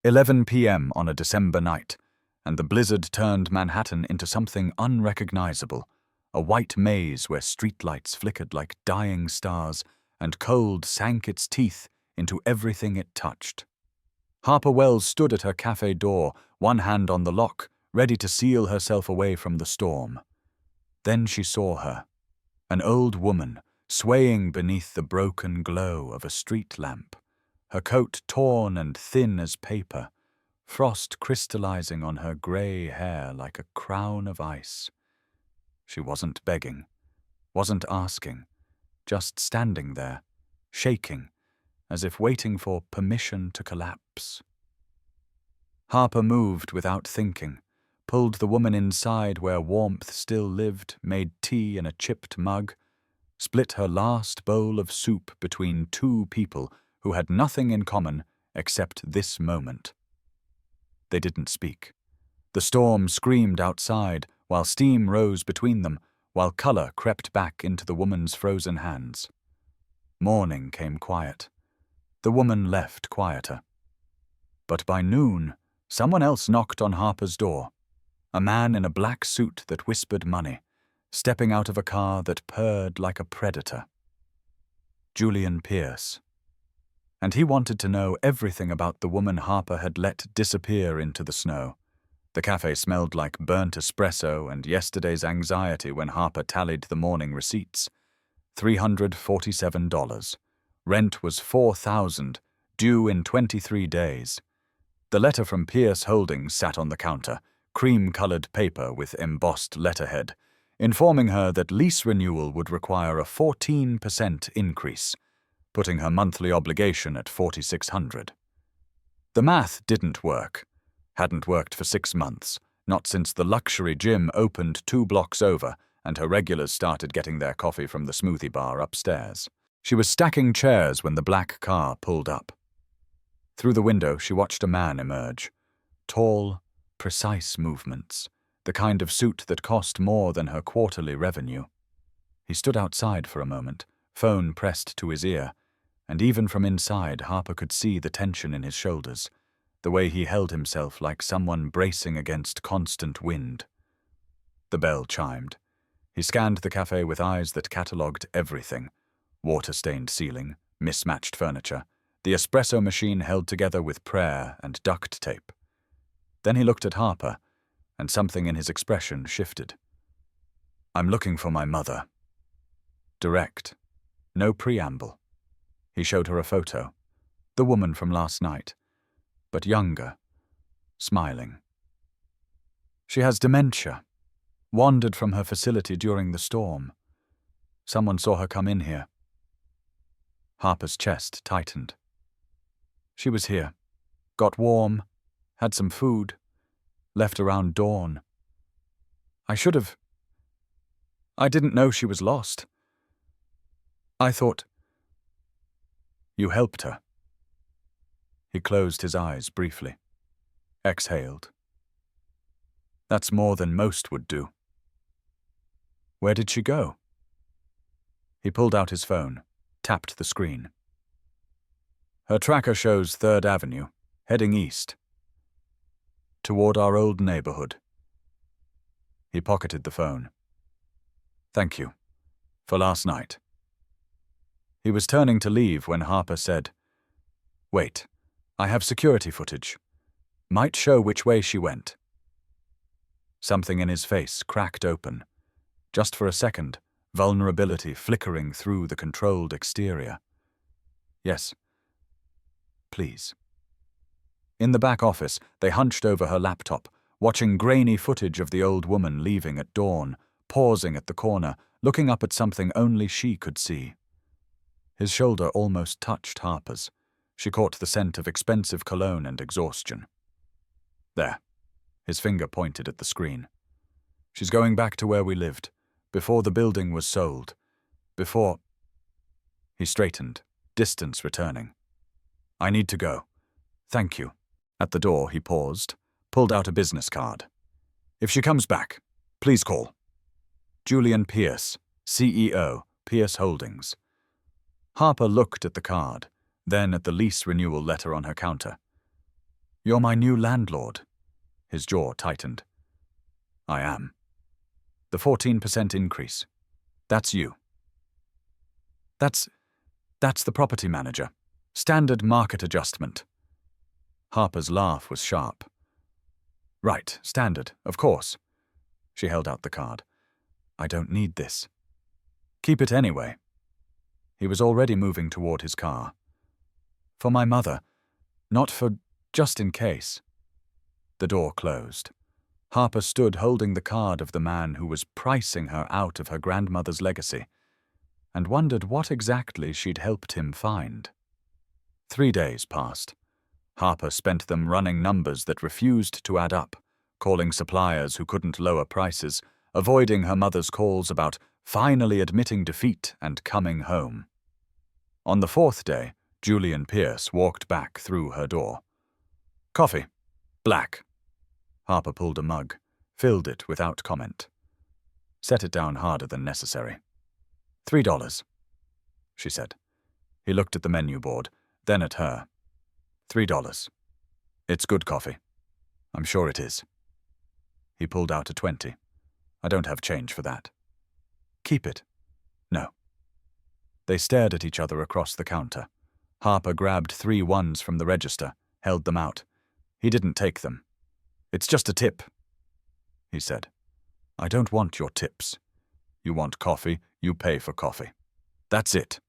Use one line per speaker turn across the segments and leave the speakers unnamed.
11 p.m. on a December night, and the blizzard turned Manhattan into something unrecognizable, a white maze where streetlights flickered like dying stars and cold sank its teeth into everything it touched. Harper Wells stood at her cafe door, one hand on the lock, ready to seal herself away from the storm. Then she saw her, an old woman, swaying beneath the broken glow of a street lamp, her coat torn and thin as paper, frost crystallizing on her gray hair like a crown of ice. She wasn't begging, wasn't asking, just standing there, shaking, as if waiting for permission to collapse. Harper moved without thinking, pulled the woman inside where warmth still lived, made tea in a chipped mug, split her last bowl of soup between two people who had nothing in common except this moment. They didn't speak. The storm screamed outside, while steam rose between them, while color crept back into the woman's frozen hands. Morning came quiet. The woman left quieter. But by noon, someone else knocked on Harper's door. A man in a black suit that whispered money, stepping out of a car that purred like a predator. Julian Pierce. And he wanted to know everything about the woman Harper had let disappear into the snow. The cafe smelled like burnt espresso and yesterday's anxiety when Harper tallied the morning receipts. $347. Rent was $4,000, due in 23 days. The letter from Pierce Holdings sat on the counter, cream-colored paper with embossed letterhead, informing her that lease renewal would require a 14% increase, putting her monthly obligation at $4,600. The math didn't work. Hadn't worked for 6 months, not since the luxury gym opened 2 blocks over and her regulars started getting their coffee from the smoothie bar upstairs. She was stacking chairs when the black car pulled up. Through the window, she watched a man emerge. Tall, precise movements, the kind of suit that cost more than her quarterly revenue. He stood outside for a moment, phone pressed to his ear, and even from inside Harper could see the tension in his shoulders, the way he held himself like someone bracing against constant wind. The bell chimed. He scanned the cafe with eyes that catalogued everything: water-stained ceiling, mismatched furniture, the espresso machine held together with prayer and duct tape. Then he looked at Harper, and something in his expression shifted. "I'm looking for my mother." Direct. No preamble. He showed her a photo, the woman from last night, but younger, smiling. "She has dementia. Wandered from her facility during the storm. Someone saw her come in here." Harper's chest tightened. "She was here. Got warm, had some food, left around dawn. I didn't know she was lost. I thought—" "You helped her." He closed his eyes briefly, exhaled. "That's more than most would do." "Where did she go?" He pulled out his phone, tapped the screen. "Her tracker shows 3rd Avenue, heading east. Toward our old neighborhood." He pocketed the phone. "Thank you. For last night." He was turning to leave when Harper said, "Wait, I have security footage. Might show which way she went." Something in his face cracked open. Just for a second, vulnerability flickering through the controlled exterior. "Yes. Please." In the back office, they hunched over her laptop, watching grainy footage of the old woman leaving at dawn, pausing at the corner, looking up at something only she could see. His shoulder almost touched Harper's. She caught the scent of expensive cologne and exhaustion. "There." His finger pointed at the screen. "She's going back to where we lived, before the building was sold. Before—" He straightened, distance returning. "I need to go. Thank you." At the door, he paused, pulled out a business card. "If she comes back, please call. Julian Pierce, CEO, Pierce Holdings." Harper looked at the card, then at the lease renewal letter on her counter. You're my new landlord. His jaw tightened. I am. The 14% increase. That's you. That's the property manager. Standard market adjustment. Harper's laugh was sharp. Right, standard, of course. She held out the card. I don't need this. Keep it anyway. He was already moving toward his car. For my mother, not for just in case. The door closed. Harper stood holding the card of the man who was pricing her out of her grandmother's legacy, and wondered what exactly she'd helped him find. 3 days passed. Harper spent them running numbers that refused to add up, calling suppliers who couldn't lower prices, avoiding her mother's calls about finally admitting defeat and coming home. On the 4th day, Julian Pierce walked back through her door. Coffee. Black. Harper pulled a mug, filled it without comment. Set it down harder than necessary. $3, she said. He looked at the menu board, then at her. $3. It's good coffee. I'm sure it is. He pulled out a 20. I don't have change for that. Keep it. No. They stared at each other across the counter. Harper grabbed 3 ones from the register, held them out. He didn't take them. It's just a tip, he said. I don't want your tips. You want coffee, you pay for coffee. That's it.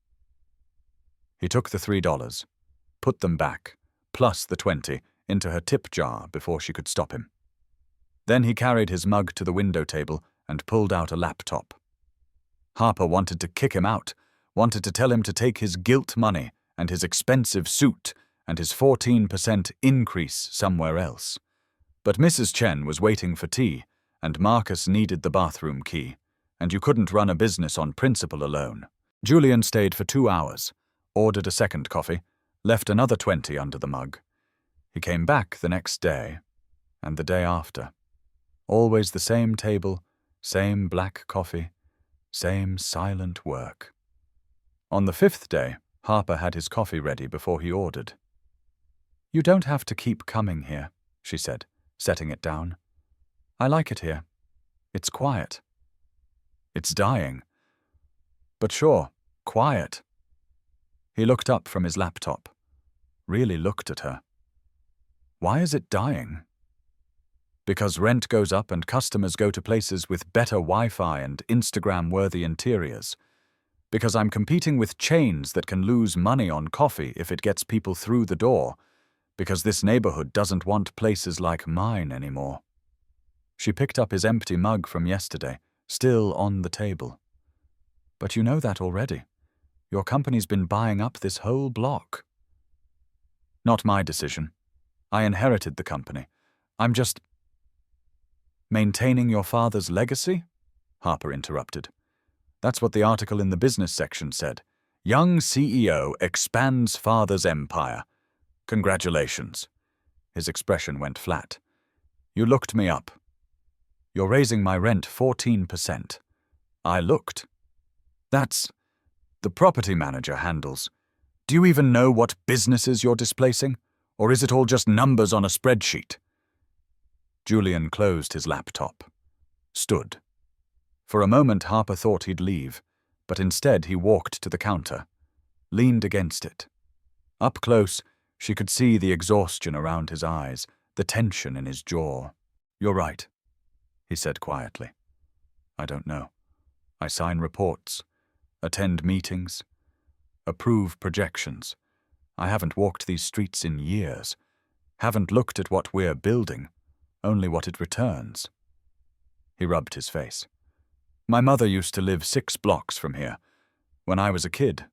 He took the $3, put them back, plus the 20, into her tip jar before she could stop him. Then he carried his mug to the window table and pulled out a laptop. Harper wanted to kick him out, wanted to tell him to take his guilt money and his expensive suit and his 14% increase somewhere else. But Mrs. Chen was waiting for tea, and Marcus needed the bathroom key, and you couldn't run a business on principle alone. Julian stayed for 2 hours, ordered a second coffee, left another 20 under the mug. He came back the next day, and the day after. Always the same table, same black coffee, same silent work. On the 5th day, Harper had his coffee ready before he ordered. You don't have to keep coming here, she said, setting it down. I like it here. It's quiet. It's dying. But sure, quiet. He looked up from his laptop, really looked at her. Why is it dying? Because rent goes up and customers go to places with better Wi-Fi and Instagram-worthy interiors. Because I'm competing with chains that can lose money on coffee if it gets people through the door. Because this neighborhood doesn't want places like mine anymore. She picked up his empty mug from yesterday, still on the table. But you know that already. Your company's been buying up this whole block. Not my decision. I inherited the company. I'm just... Maintaining your father's legacy? Harper interrupted. That's what the article in the business section said. Young CEO expands father's empire. Congratulations. His expression went flat. You looked me up. You're raising my rent 14%. I looked. That's... the property manager handles. Do you even know what businesses you're displacing? Or is it all just numbers on a spreadsheet? Julian closed his laptop. Stood. For a moment Harper thought he'd leave, but instead he walked to the counter. Leaned against it. Up close, she could see the exhaustion around his eyes, the tension in his jaw. You're right, he said quietly. I don't know. I sign reports, attend meetings, approve projections. I haven't walked these streets in years, haven't looked at what we're building, only what it returns. He rubbed his face. My mother used to live 6 blocks from here. When I was a kid,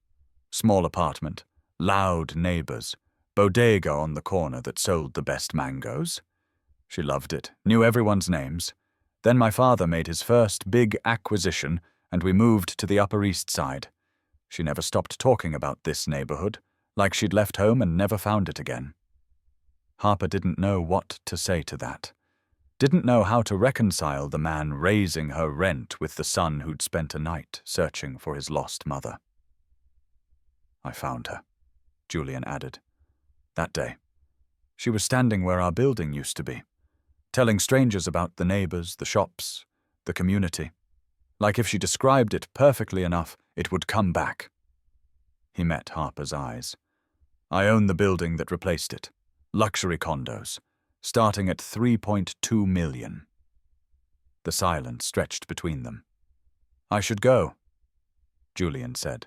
small apartment, loud neighbors, bodega on the corner that sold the best mangoes. She loved it, knew everyone's names. Then my father made his first big acquisition, and we moved to the Upper East Side. She never stopped talking about this neighborhood, like she'd left home and never found it again. Harper didn't know what to say to that. Didn't know how to reconcile the man raising her rent with the son who'd spent a night searching for his lost mother. I found her, Julian added. That day. She was standing where our building used to be, telling strangers about the neighbors, the shops, the community. Like if she described it perfectly enough, it would come back. He met Harper's eyes. I own the building that replaced it. Luxury condos, starting at $3.2 million. The silence stretched between them. I should go, Julian said.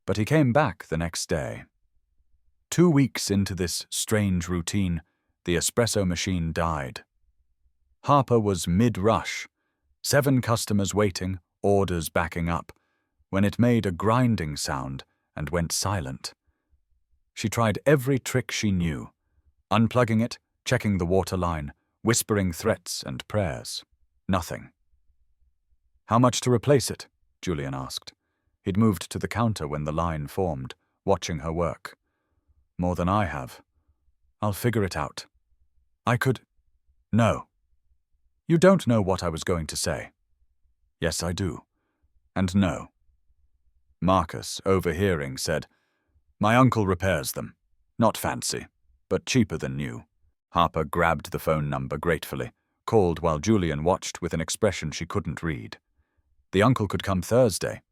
But he came back the next day. 2 weeks into this strange routine, the espresso machine died. Harper was mid-rush, 7 customers waiting, orders backing up, when it made a grinding sound and went silent. She tried every trick she knew, unplugging it, checking the water line, whispering threats and prayers. Nothing. How much to replace it? Julian asked. He'd moved to the counter when the line formed, watching her work. More than I have. I'll figure it out. I could... No. You don't know what I was going to say. Yes, I do. And no. Marcus, overhearing, said, My uncle repairs them. Not fancy, but cheaper than new. Harper grabbed the phone number gratefully, called while Julian watched with an expression she couldn't read. The uncle could come Thursday.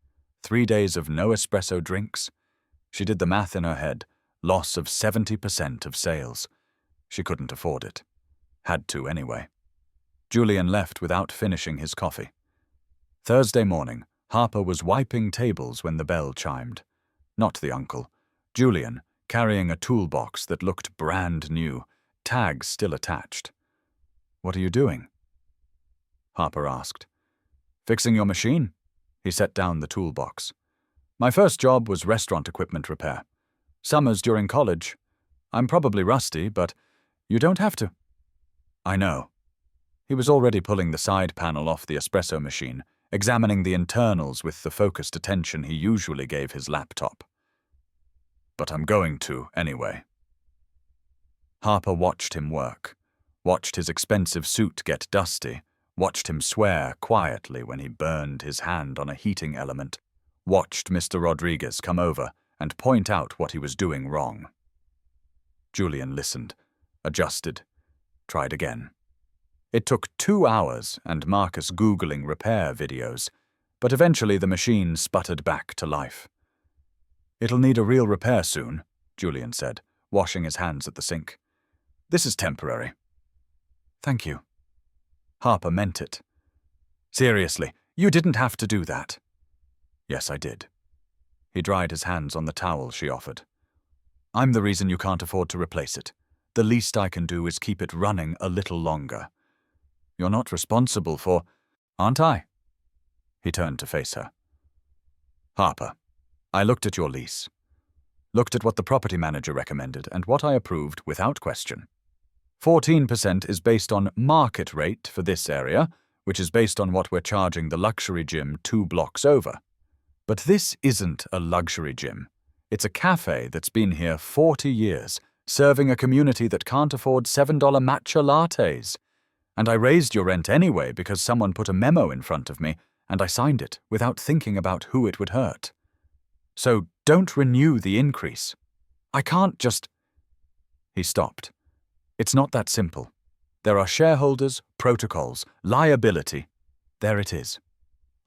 3 days of no espresso drinks. She did the math in her head. Loss of 70% of sales. She couldn't afford it. Had to anyway. Julian left without finishing his coffee. Thursday morning, Harper was wiping tables when the bell chimed. Not the uncle. Julian, carrying a toolbox that looked brand new, tags still attached. What are you doing? Harper asked. Fixing your machine? He set down the toolbox. My first job was restaurant equipment repair. Summers during college. I'm probably rusty, but you don't have to. I know. He was already pulling the side panel off the espresso machine, examining the internals with the focused attention he usually gave his laptop. But I'm going to, anyway. Harper watched him work, watched his expensive suit get dusty, watched him swear quietly when he burned his hand on a heating element, watched Mr. Rodriguez come over and point out what he was doing wrong. Julian listened, adjusted, tried again. It took 2 hours and Marcus Googling repair videos, but eventually the machine sputtered back to life. It'll need a real repair soon, Julian said, washing his hands at the sink. This is temporary. Thank you. Harper meant it. Seriously, you didn't have to do that. Yes, I did. He dried his hands on the towel she offered. I'm the reason you can't afford to replace it. The least I can do is keep it running a little longer. You're not responsible for... Aren't I? He turned to face her. Harper, I looked at your lease. Looked at what the property manager recommended and what I approved without question. 14% is based on market rate for this area, which is based on what we're charging the luxury gym 2 blocks over. But this isn't a luxury gym. It's a café that's been here 40 years, serving a community that can't afford $7 matcha lattes. And I raised your rent anyway because someone put a memo in front of me, and I signed it without thinking about who it would hurt. So don't renew the increase. I can't just... He stopped. It's not that simple. There are shareholders, protocols, liability. There it is.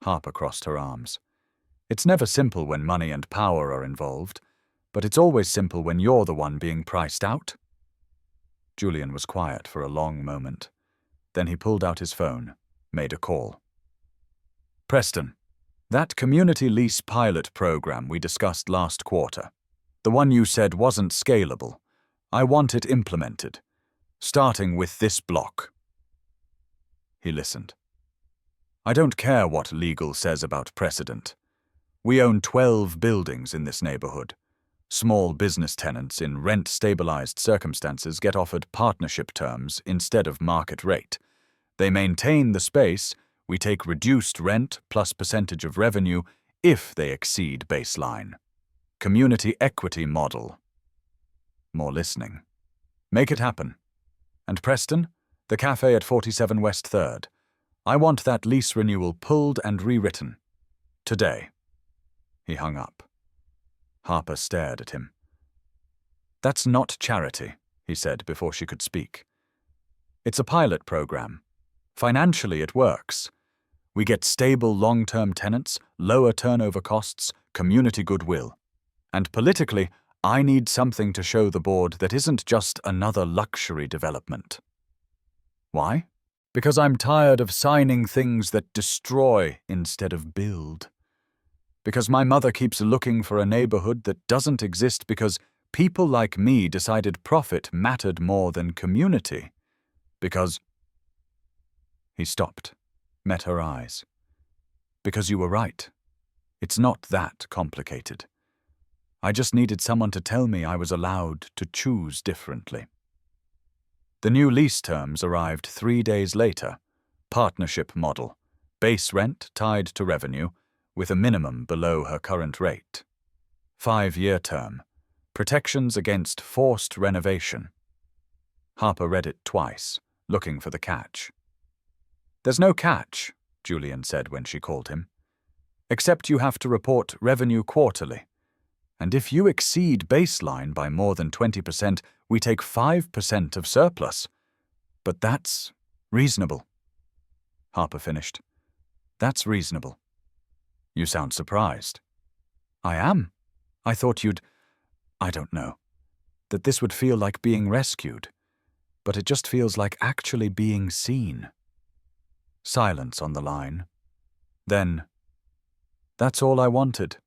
Harper crossed her arms. It's never simple when money and power are involved, but it's always simple when you're the one being priced out. Julian was quiet for a long moment. Then he pulled out his phone, made a call. Preston, that community lease pilot program we discussed last quarter, the one you said wasn't scalable, I want it implemented, starting with this block. He listened. I don't care what legal says about precedent. We own 12 buildings in this neighborhood. Small business tenants in rent-stabilized circumstances get offered partnership terms instead of market rate. They maintain the space, we take reduced rent plus percentage of revenue if they exceed baseline. Community equity model. More listening. Make it happen. And Preston, the cafe at 47 West 3rd. I want that lease renewal pulled and rewritten. Today. He hung up. Harper stared at him. That's not charity, he said before she could speak. It's a pilot program. Financially, it works. We get stable long-term tenants, lower turnover costs, community goodwill. And politically, I need something to show the board that isn't just another luxury development. Why? Because I'm tired of signing things that destroy instead of build. Because my mother keeps looking for a neighborhood that doesn't exist because people like me decided profit mattered more than community. Because... He stopped, met her eyes. Because you were right. It's not that complicated. I just needed someone to tell me I was allowed to choose differently. The new lease terms arrived 3 days later. Partnership model. Base rent tied to revenue, with a minimum below her current rate. 5-year term. Protections against forced renovation. Harper read it twice, looking for the catch. There's no catch, Julian said when she called him. Except you have to report revenue quarterly. And if you exceed baseline by more than 20%, we take 5% of surplus. But that's reasonable. Harper finished. That's reasonable. You sound surprised. I am. I thought I don't know, that this would feel like being rescued. But it just feels like actually being seen. Silence on the line. Then, that's all I wanted.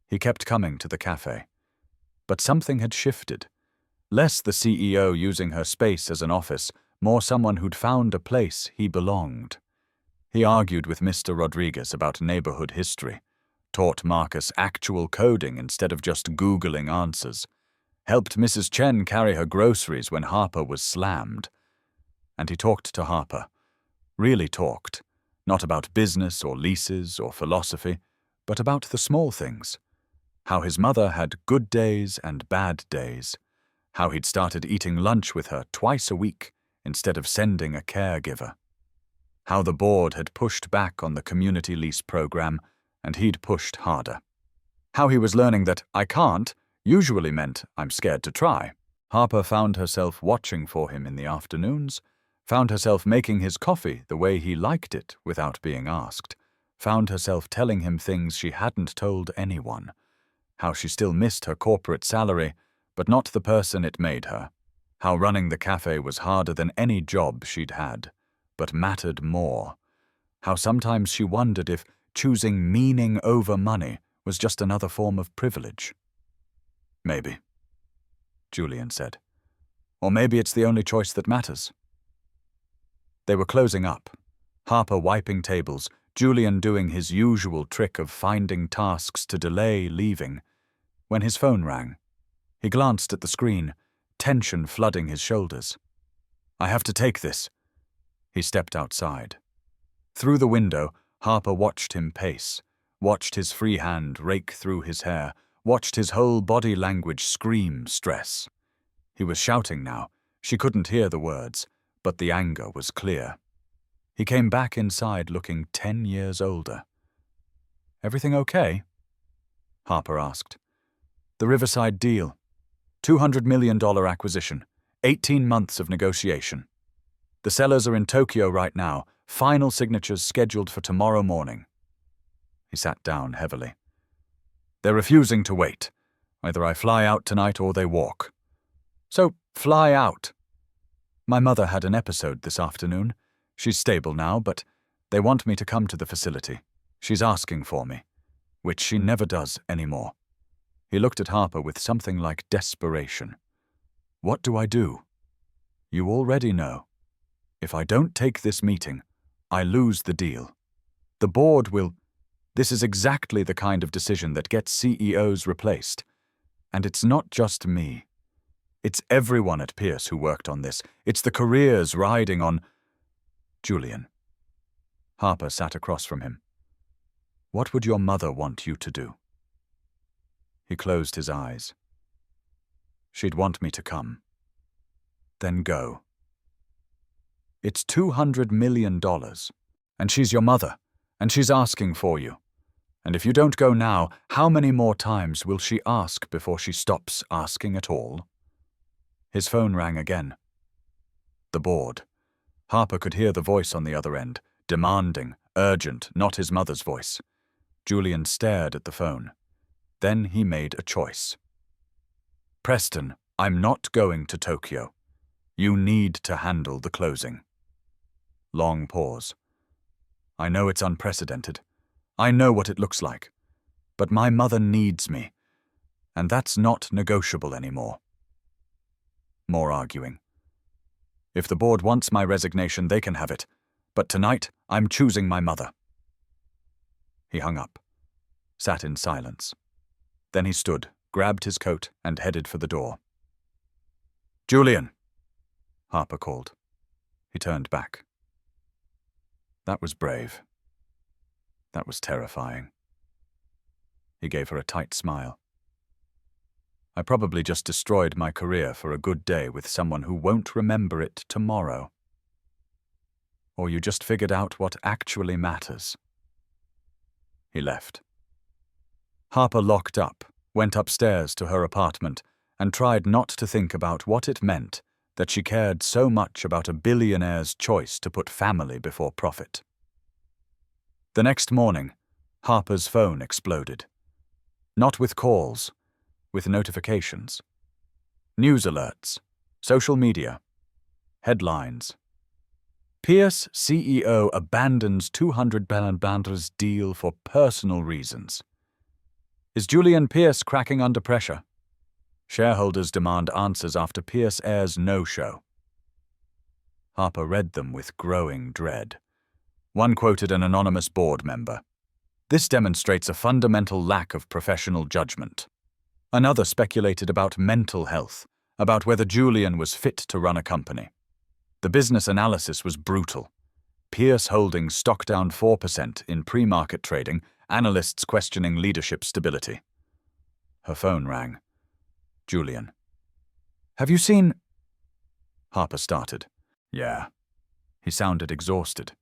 He kept coming to the café. But something had shifted. Less the CEO using her space as an office, more someone who'd found a place he belonged. He argued with Mr. Rodriguez about neighborhood history, taught Marcus actual coding instead of just Googling answers, helped Mrs. Chen carry her groceries when Harper was slammed. And he talked to Harper. Really talked. Not about business or leases or philosophy, but about the small things. How his mother had good days and bad days. How he'd started eating lunch with her twice a week instead of sending a caregiver. How the board had pushed back on the community lease program and he'd pushed harder. How he was learning that I can't usually meant I'm scared to try. Harper found herself watching for him in the afternoons, found herself making his coffee the way he liked it without being asked, found herself telling him things she hadn't told anyone. How she still missed her corporate salary, but not the person it made her. How running the cafe was harder than any job she'd had, but mattered more. How sometimes she wondered if choosing meaning over money was just another form of privilege. Maybe, Julian said. Or maybe it's the only choice that matters. They were closing up, Harper wiping tables, Julian doing his usual trick of finding tasks to delay leaving, when his phone rang. He glanced at the screen, tension flooding his shoulders. I have to take this. He stepped outside. Through the window, Harper watched him pace, watched his free hand rake through his hair, watched his whole body language scream stress. He was shouting now. She couldn't hear the words, but the anger was clear. He came back inside looking 10 years older. Everything okay? Harper asked. The Riverside deal. $200 million acquisition. 18 months of negotiation. The sellers are in Tokyo right now. Final signatures scheduled for tomorrow morning. He sat down heavily. They're refusing to wait. Either I fly out tonight or they walk. So, fly out. My mother had an episode this afternoon. She's stable now, but they want me to come to the facility. She's asking for me, which she never does anymore. He looked at Harper with something like desperation. What do I do? You already know. If I don't take this meeting, I lose the deal. The board will... This is exactly the kind of decision that gets CEOs replaced. And it's not just me. It's everyone at Pierce who worked on this. It's the careers riding on... Julian. Harper sat across from him. What would your mother want you to do? He closed his eyes. She'd want me to come. Then go. It's $200 million. And she's your mother. And she's asking for you. And if you don't go now, how many more times will she ask before she stops asking at all? His phone rang again. The board. Harper could hear the voice on the other end, demanding, urgent, not his mother's voice. Julian stared at the phone. Then he made a choice. Preston, I'm not going to Tokyo. You need to handle the closing. Long pause. I know it's unprecedented. I know what it looks like. But my mother needs me, and that's not negotiable anymore. More arguing. If the board wants my resignation, they can have it, but tonight I'm choosing my mother. He hung up, sat in silence. Then he stood, grabbed his coat, and headed for the door. Julian, Harper called. He turned back. That was brave. That was terrifying. He gave her a tight smile. I probably just destroyed my career for a good day with someone who won't remember it tomorrow. Or you just figured out what actually matters. He left. Harper locked up, went upstairs to her apartment, and tried not to think about what it meant that she cared so much about a billionaire's choice to put family before profit. The next morning, Harper's phone exploded. Not with calls, with notifications. News alerts, social media, headlines. Pierce CEO abandons $200 billion deal for personal reasons. Is Julian Pierce cracking under pressure? Shareholders demand answers after Pierce airs no-show. Harper read them with growing dread. One quoted an anonymous board member. This demonstrates a fundamental lack of professional judgment. Another speculated about mental health, about whether Julian was fit to run a company. The business analysis was brutal. Pierce Holdings stock down 4% in pre-market trading, analysts questioning leadership stability. Her phone rang. Julian. Have you seen... Harper started. Yeah. He sounded exhausted.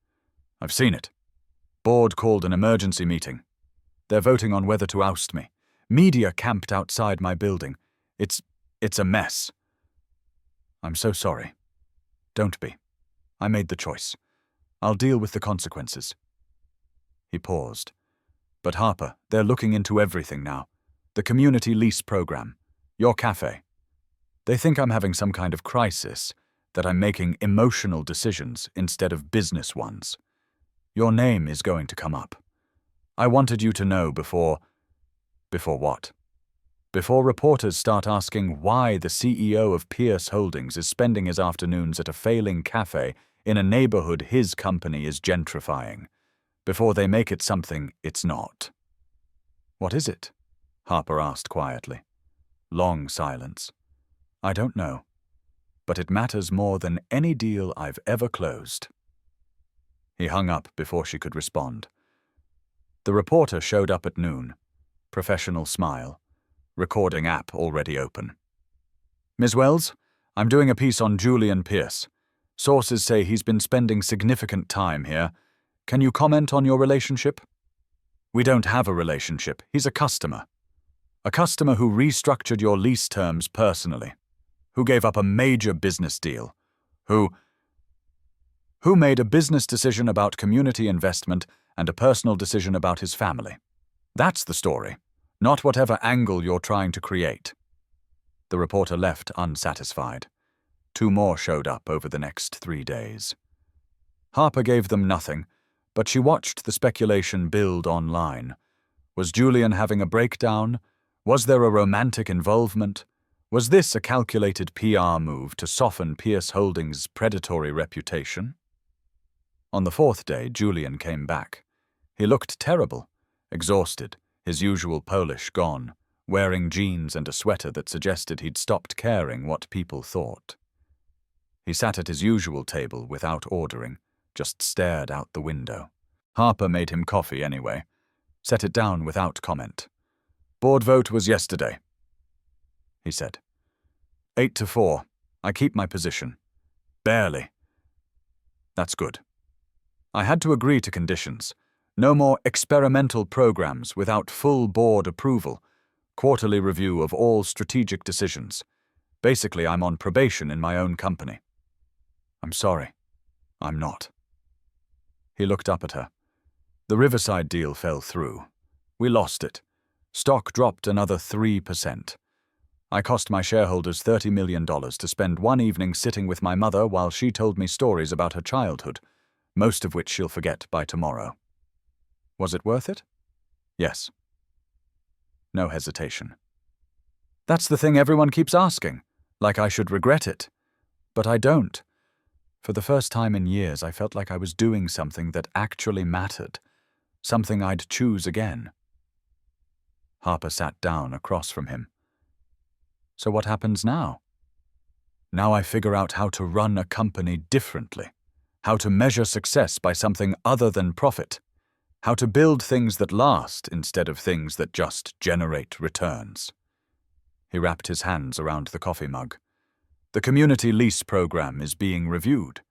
I've seen it. Board called an emergency meeting. They're voting on whether to oust me. Media camped outside my building. It's a mess. I'm so sorry. Don't be. I made the choice. I'll deal with the consequences. He paused. But Harper, they're looking into everything now. The community lease program. Your café. They think I'm having some kind of crisis, that I'm making emotional decisions instead of business ones. Your name is going to come up. I wanted you to know before... Before what? Before reporters start asking why the CEO of Pierce Holdings is spending his afternoons at a failing café in a neighborhood his company is gentrifying. Before they make it something it's not. What is it? Harper asked quietly. Long silence. I don't know. But it matters more than any deal I've ever closed. He hung up before she could respond. The reporter showed up at noon. Professional smile. Recording app already open. Ms. Wells, I'm doing a piece on Julian Pierce. Sources say he's been spending significant time here. Can you comment on your relationship? We don't have a relationship. He's a customer. A customer who restructured your lease terms personally. Who gave up a major business deal. Who made a business decision about community investment and a personal decision about his family. That's the story, not whatever angle you're trying to create. The reporter left unsatisfied. 2 more showed up over the next 3 days. Harper gave them nothing, but she watched the speculation build online. Was Julian having a breakdown? Was there a romantic involvement? Was this a calculated PR move to soften Pierce Holdings' predatory reputation? On the 4th day, Julian came back. He looked terrible, exhausted, his usual Polish gone, wearing jeans and a sweater that suggested he'd stopped caring what people thought. He sat at his usual table without ordering, just stared out the window. Harper made him coffee anyway, set it down without comment. Board vote was yesterday, he said. 8-4. I keep my position. Barely. That's good. I had to agree to conditions. No more experimental programs without full board approval. Quarterly review of all strategic decisions. Basically, I'm on probation in my own company. I'm sorry. I'm not. He looked up at her. The Riverside deal fell through. We lost it. Stock dropped another 3%. I cost my shareholders $30 million to spend one evening sitting with my mother while she told me stories about her childhood, most of which she'll forget by tomorrow. Was it worth it? Yes. No hesitation. That's the thing everyone keeps asking, like I should regret it. But I don't. For the first time in years, I felt like I was doing something that actually mattered, something I'd choose again. Harper sat down across from him. So what happens now? Now I figure out how to run a company differently, how to measure success by something other than profit, how to build things that last instead of things that just generate returns. He wrapped his hands around the coffee mug. The community lease program is being reviewed.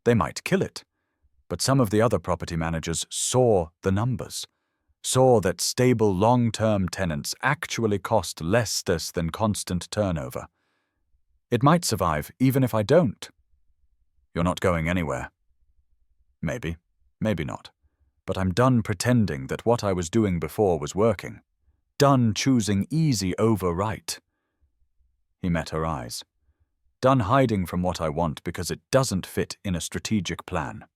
They might kill it, but some of the other property managers saw the numbers, saw that stable long-term tenants actually cost less than constant turnover. It might survive even if I don't. You're not going anywhere. Maybe, maybe not. But I'm done pretending that what I was doing before was working. Done choosing easy over right. He met her eyes. Done hiding from what I want because it doesn't fit in a strategic plan.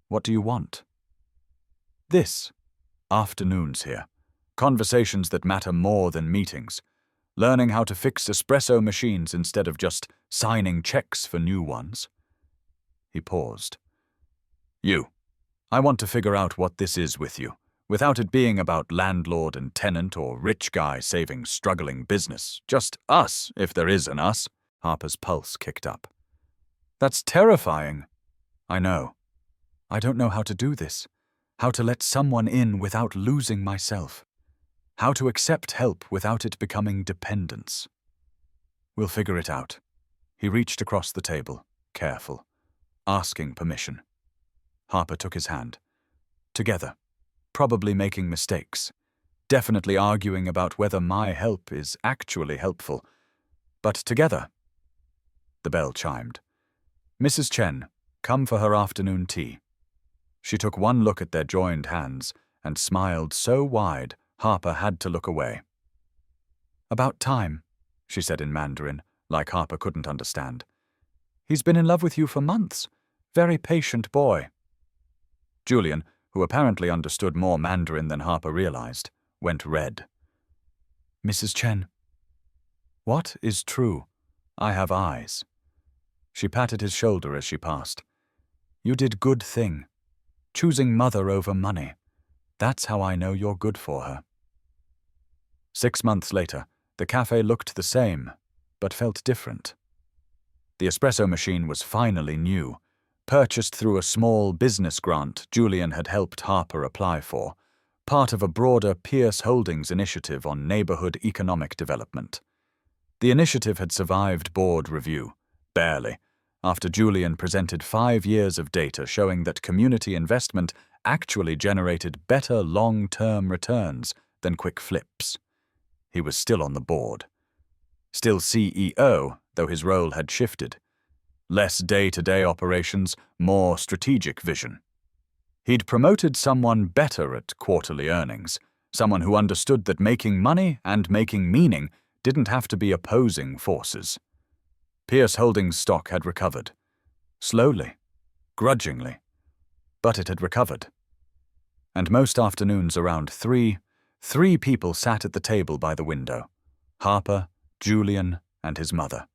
What do you want? This. Afternoons here. Conversations that matter more than meetings. Learning how to fix espresso machines instead of just signing checks for new ones. He paused. You. I want to figure out what this is with you, without it being about landlord and tenant or rich guy saving struggling business. Just us, if there is an us. Harper's pulse kicked up. That's terrifying. I know. I don't know how to do this. How to let someone in without losing myself. How to accept help without it becoming dependence. We'll figure it out. He reached across the table, careful, asking permission. Harper took his hand. Together, probably making mistakes, definitely arguing about whether my help is actually helpful, but together. The bell chimed. Mrs. Chen, come for her afternoon tea. She took one look at their joined hands and smiled so wide Harper had to look away. About time, she said in Mandarin, like Harper couldn't understand. He's been in love with you for months. Very patient boy. Julian, who apparently understood more Mandarin than Harper realized, went red. Mrs. Chen. What is true? I have eyes. She patted his shoulder as she passed. You did good thing. Choosing mother over money. That's how I know you're good for her. 6 months later, the cafe looked the same, but felt different. The espresso machine was finally new, purchased through a small business grant Julian had helped Harper apply for, part of a broader Pierce Holdings initiative on neighborhood economic development. The initiative had survived board review, barely, after Julian presented 5 years of data showing that community investment actually generated better long-term returns than quick flips. He was still on the board. Still CEO, though his role had shifted. Less day-to-day operations, more strategic vision. He'd promoted someone better at quarterly earnings, someone who understood that making money and making meaning didn't have to be opposing forces. Pierce Holdings stock had recovered. Slowly, grudgingly, but it had recovered. And most afternoons around 3, 3 people sat at the table by the window. Harper, Julian, and his mother.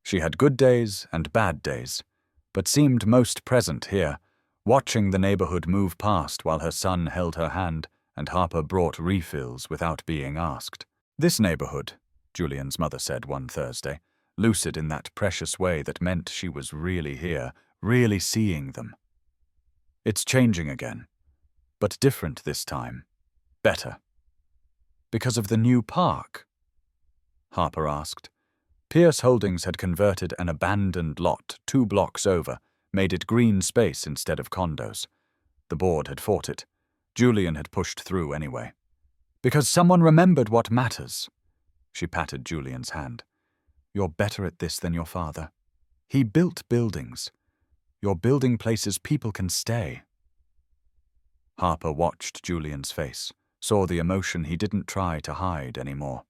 She had good days and bad days, but seemed most present here, watching the neighborhood move past while her son held her hand and Harper brought refills without being asked. This neighborhood, Julian's mother said one Thursday, lucid in that precious way that meant she was really here, really seeing them. It's changing again, but different this time. Better. Because of the new park? Harper asked. Pierce Holdings had converted an abandoned lot 2 blocks over, made it green space instead of condos. The board had fought it. Julian had pushed through anyway. Because someone remembered what matters. She patted Julian's hand. You're better at this than your father. He built buildings. You're building places people can stay." Harper watched Julian's face, saw the emotion he didn't try to hide anymore.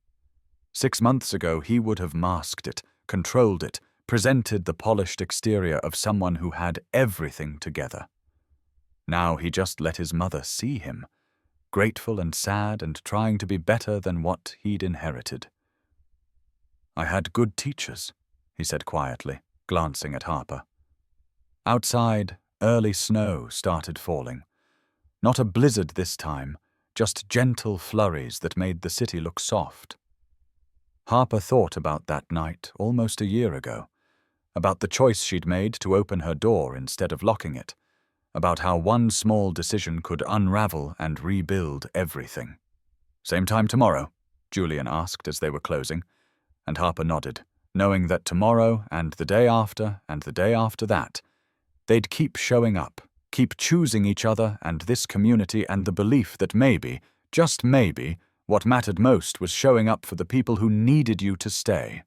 6 months ago, he would have masked it, controlled it, presented the polished exterior of someone who had everything together. Now he just let his mother see him, grateful and sad and trying to be better than what he'd inherited. "I had good teachers," he said quietly, glancing at Harper. Outside, early snow started falling. Not a blizzard this time, just gentle flurries that made the city look soft. Harper thought about that night almost a year ago, about the choice she'd made to open her door instead of locking it, about how one small decision could unravel and rebuild everything. "Same time tomorrow?" Julian asked as they were closing, and Harper nodded, knowing that tomorrow and the day after and the day after that, they'd keep showing up, keep choosing each other and this community, and the belief that maybe, just maybe, what mattered most was showing up for the people who needed you to stay.